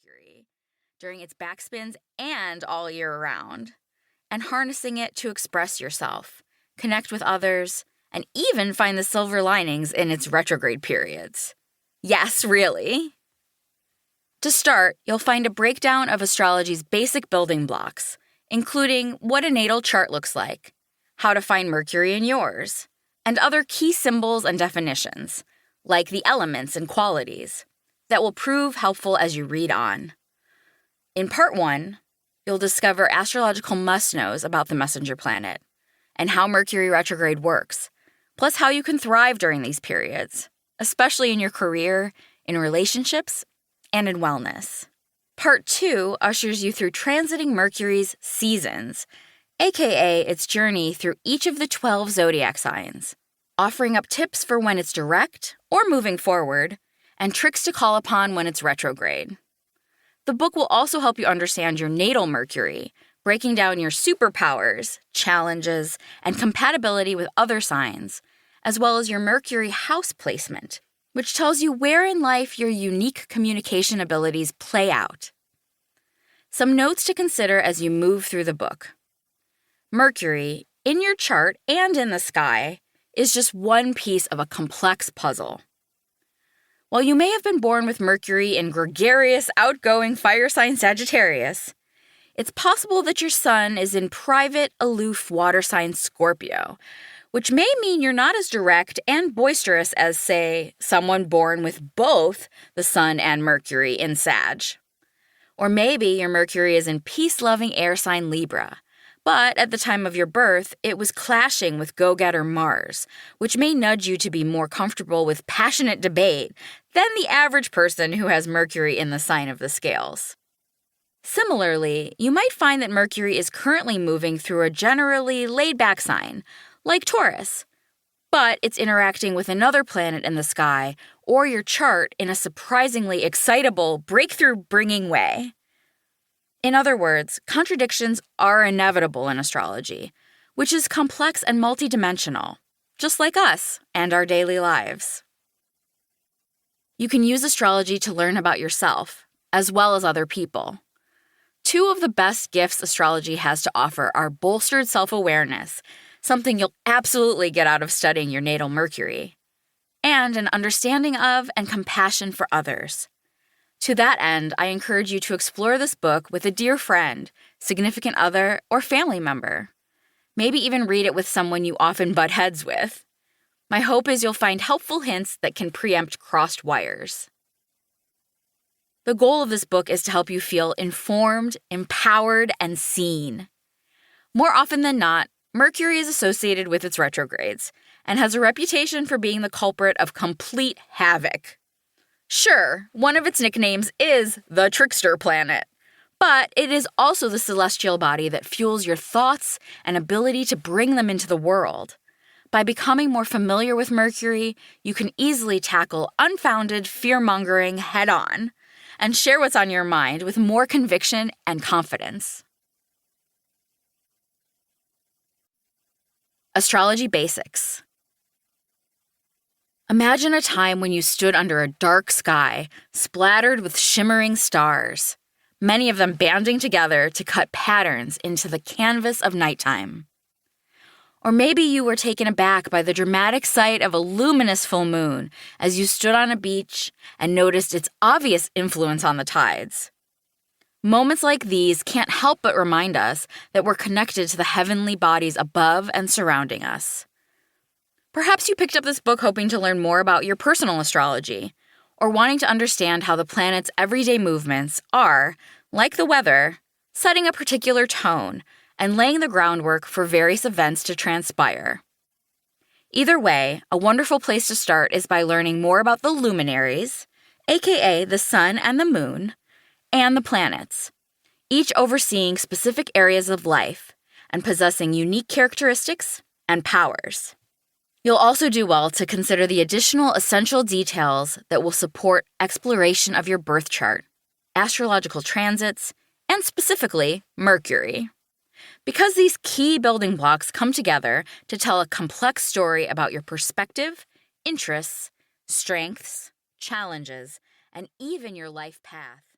Mercury during its backspins and all year round, and harnessing it to express yourself, connect with others, and even find the silver linings in its retrograde periods. Yes, really. To start, you'll find a breakdown of astrology's basic building blocks, including what a natal chart looks like, how to find Mercury in yours, and other key symbols and definitions, like the elements and qualities, that will prove helpful as you read on. In Part 1, you'll discover astrological must-knows about the messenger planet and how Mercury retrograde works, plus how you can thrive during these periods, especially in your career, in relationships, and in wellness. Part 2 ushers you through transiting Mercury's seasons, aka its journey through each of the 12 zodiac signs, offering up tips for when it's direct or moving forward, and tricks to call upon when it's retrograde. The book will also help you understand your natal Mercury, breaking down your superpowers, challenges, and compatibility with other signs, as well as your Mercury house placement, which tells you where in life your unique communication abilities play out. Some notes to consider as you move through the book. Mercury, in your chart and in the sky, is just one piece of a complex puzzle. While you may have been born with Mercury in gregarious, outgoing fire sign Sagittarius, it's possible that your sun is in private, aloof water sign Scorpio, which may mean you're not as direct and boisterous as, say, someone born with both the sun and Mercury in Sag. Or maybe your Mercury is in peace-loving air sign Libra, but at the time of your birth, it was clashing with go-getter Mars, which may nudge you to be more comfortable with passionate debate than the average person who has Mercury in the sign of the scales. Similarly, you might find that Mercury is currently moving through a generally laid-back sign, like Taurus, but it's interacting with another planet in the sky or your chart in a surprisingly excitable, breakthrough-bringing way. In other words, contradictions are inevitable in astrology, which is complex and multidimensional, just like us and our daily lives. You can use astrology to learn about yourself, as well as other people. Two of the best gifts astrology has to offer are bolstered self-awareness, something you'll absolutely get out of studying your natal Mercury, and an understanding of and compassion for others. To that end, I encourage you to explore this book with a dear friend, significant other, or family member. Maybe even read it with someone you often butt heads with. My hope is you'll find helpful hints that can preempt crossed wires. The goal of this book is to help you feel informed, empowered, and seen. More often than not, Mercury is associated with its retrogrades and has a reputation for being the culprit of complete havoc. Sure, one of its nicknames is the trickster planet, but it is also the celestial body that fuels your thoughts and ability to bring them into the world. By becoming more familiar with Mercury, you can easily tackle unfounded fear-mongering head-on and share what's on your mind with more conviction and confidence. Astrology Basics. Imagine a time when you stood under a dark sky, splattered with shimmering stars, many of them banding together to cut patterns into the canvas of nighttime. Or maybe you were taken aback by the dramatic sight of a luminous full moon as you stood on a beach and noticed its obvious influence on the tides. Moments like these can't help but remind us that we're connected to the heavenly bodies above and surrounding us. Perhaps you picked up this book hoping to learn more about your personal astrology, or wanting to understand how the planet's everyday movements are, like the weather, setting a particular tone and laying the groundwork for various events to transpire. Either way, a wonderful place to start is by learning more about the luminaries, aka the sun and the moon, and the planets, each overseeing specific areas of life and possessing unique characteristics and powers. You'll also do well to consider the additional essential details that will support exploration of your birth chart, astrological transits, and specifically Mercury. Because these key building blocks come together to tell a complex story about your perspective, interests, strengths, challenges, and even your life path.